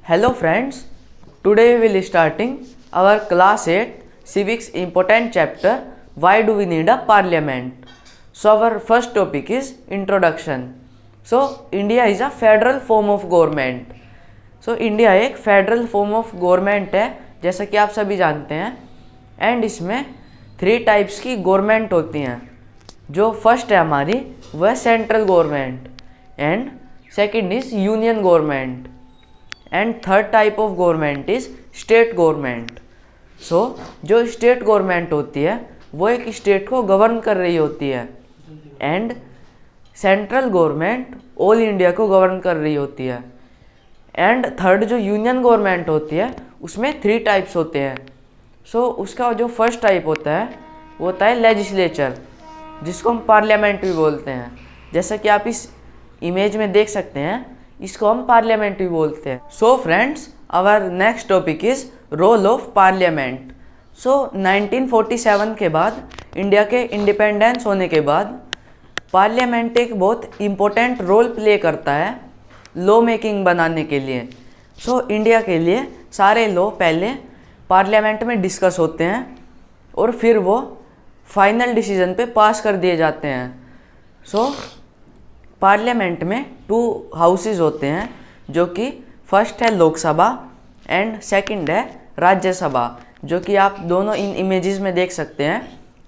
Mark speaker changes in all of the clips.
Speaker 1: Hello friends, today we will starting our class 8 civics important chapter why do we need a parliament. So our first topic is introduction. So India is a federal form of government. So India एक federal form of government है जैसा कि आप सभी जानते हैं and इसमें 3 types की गवर्नमेंट होती हैं. जो फर्स्ट है हमारी वह central government and second is union government and third type of government is state government. So जो स्टेट गवर्नमेंट होती है वो एक स्टेट को गवर्न कर रही होती है and central government all India को गवर्न कर रही होती है. एंड थर्ड जो यूनियन गवर्नमेंट होती है उसमें 3 टाइप्स होते हैं. सो उसका जो फर्स्ट टाइप होता है वो होता है लेजिस्लेचर, जिसको हम पार्लियामेंट भी बोलते हैं. जैसा कि आप इस इमेज में देख सकते हैं, इसको हम पार्लियामेंट भी बोलते हैं. So friends, our next topic is role of parliament. So 1947 के बाद इंडिया के इंडिपेंडेंस होने के बाद पार्लियामेंट एक बहुत इम्पोर्टेंट रोल प्ले करता है लॉ मेकिंग बनाने के लिए. सो इंडिया के लिए सारे लॉ पहले पार्लियामेंट में डिस्कस होते हैं और फिर वो फाइनल डिसीजन पे पास कर दिए जाते हैं. सो पार्लियामेंट में 2 हाउसेस होते हैं, जो कि फर्स्ट है लोकसभा एंड सेकंड है राज्यसभा, जो कि आप दोनों इन इमेजेस में देख सकते हैं,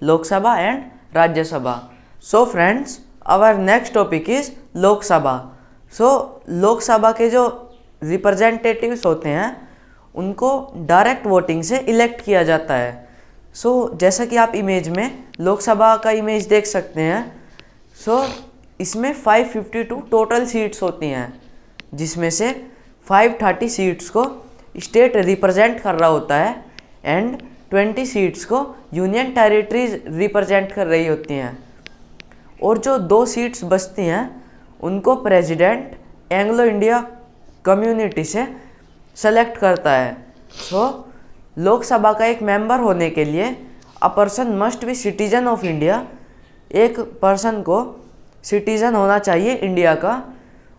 Speaker 1: Lok Sabha and Rajya Sabha. So friends, our next topic is Lok Sabha. So Lok Sabha के जो रिप्रेजेंटेटिव्स होते हैं उनको डायरेक्ट वोटिंग से इलेक्ट किया जाता है. सो जैसा कि आप इमेज में लोकसभा का इमेज देख सकते हैं. सो इसमें 552 टोटल सीट्स होती हैं, जिसमें से 530 सीट्स को स्टेट रिप्रेजेंट कर रहा होता है एंड 20 सीट्स को यूनियन टेरिटरीज रिप्रेजेंट कर रही होती हैं. और जो 2 सीट्स बचती हैं उनको प्रेसिडेंट एंग्लो इंडिया कम्युनिटी से सेलेक्ट करता है. सो लोकसभा का एक मेंबर होने के लिए a person must be citizen of India. एक पर्सन को सिटीज़न होना चाहिए इंडिया का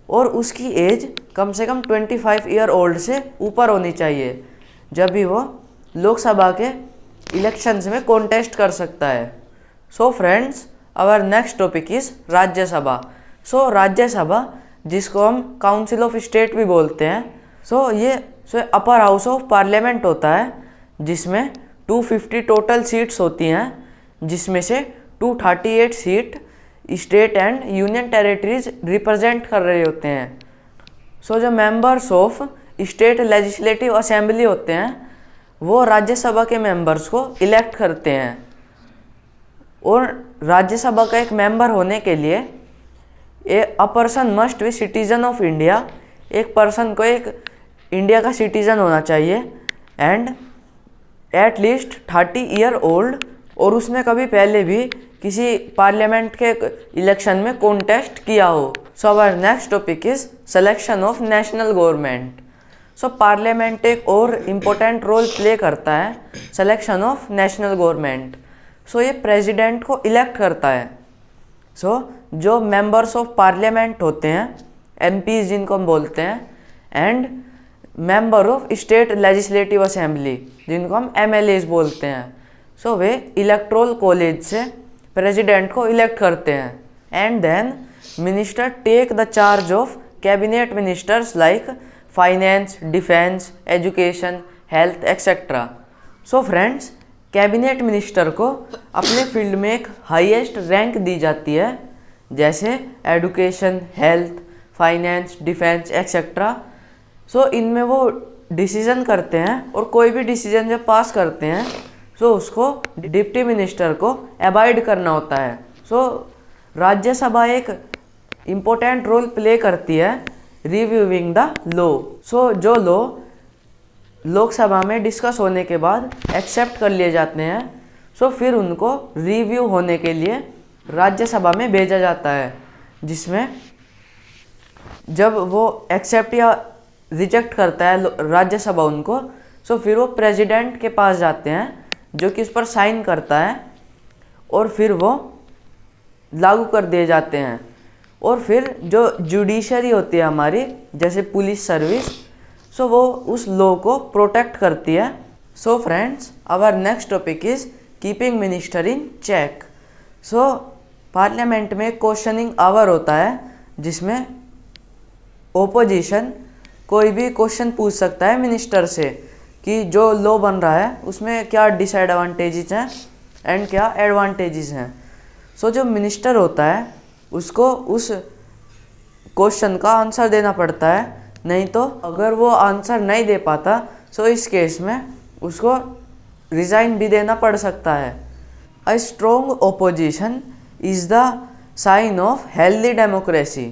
Speaker 1: और उसकी एज कम से कम 25 ईयर ओल्ड से ऊपर होनी चाहिए, जब भी वो लोकसभा के इलेक्शंस में कॉन्टेस्ट कर सकता है. So friends, our next topic is Rajya Sabha. So Rajya Sabha, जिसको हम काउंसिल ऑफ स्टेट भी बोलते हैं, ये अपर हाउस ऑफ पार्लियामेंट होता है, जिसमें 250 टोटल सीट्स होती हैं, जिसमें से 238 seat state and union territories represent कर रहे होते हैं. सो जो members of state legislative assembly होते हैं वो राज्यसभा के मेंबर्स को इलेक्ट करते हैं. और राज्यसभा का एक मेंबर होने के लिए a person must be citizen of India. एक पर्सन को एक इंडिया का सिटीजन होना चाहिए and at least 30 year old, और उसने कभी पहले भी किसी पार्लियामेंट के इलेक्शन में कॉन्टेस्ट किया हो. So our next topic is selection of national government. So parliament एक और इम्पोर्टेंट रोल प्ले करता है selection of national government. So ये प्रेसिडेंट को इलेक्ट करता है. सो जो मेंबर्स ऑफ पार्लियामेंट होते हैं, एमपीज जिनको हम बोलते हैं, and member of state legislative assembly जिनको हम एमएलएज बोलते हैं, सो वे इलेक्टोरल कॉलेज से प्रेसिडेंट को इलेक्ट करते हैं. And then minister take the charge of cabinet ministers like finance, defence, education, health etcetera. So friends, cabinet minister को अपने फील्ड में एक हाईएस्ट रैंक दी जाती है, जैसे education, health, finance, defence etcetera. So इनमें वो डिसीजन करते हैं और कोई भी डिसीजन जब पास करते हैं सो उसको डिप्टी मिनिस्टर को अवॉइड करना होता है. सो राज्यसभा एक इम्पोर्टेंट रोल प्ले करती है रिव्यूइंग द लॉ. सो जो लॉ लोकसभा में डिस्कस होने के बाद एक्सेप्ट कर लिए जाते हैं, सो फिर उनको रिव्यू होने के लिए राज्यसभा में भेजा जाता है, जिसमें जब वो एक्सेप्ट या रिजेक्ट करता है राज्यसभा उनको, सो फिर वो प्रेसिडेंट के पास जाते हैं, जो कि उस पर साइन करता है और फिर वो लागू कर दिए जाते हैं. और फिर जो जुडिशरी होती है हमारी, जैसे पुलिस सर्विस, सो वो उस लॉ को प्रोटेक्ट करती है। So friends, our next topic is keeping minister in check. So parliament में क्वेश्चनिंग आवर होता है जिसमें ओपोजिशन कोई भी क्वेश्चन पूछ सकता है मिनिस्टर से कि जो लॉ बन रहा है उसमें क्या डिसएडवांटेजेस हैं एंड क्या एडवांटेजेस हैं। सो जो मिनिस्टर होता है उसको उस क्वेश्चन का आंसर देना पड़ता है, नहीं तो अगर वो आंसर नहीं दे पाता सो इस केस में उसको रिज़ाइन भी देना पड़ सकता है। A strong opposition is the sign of healthy democracy.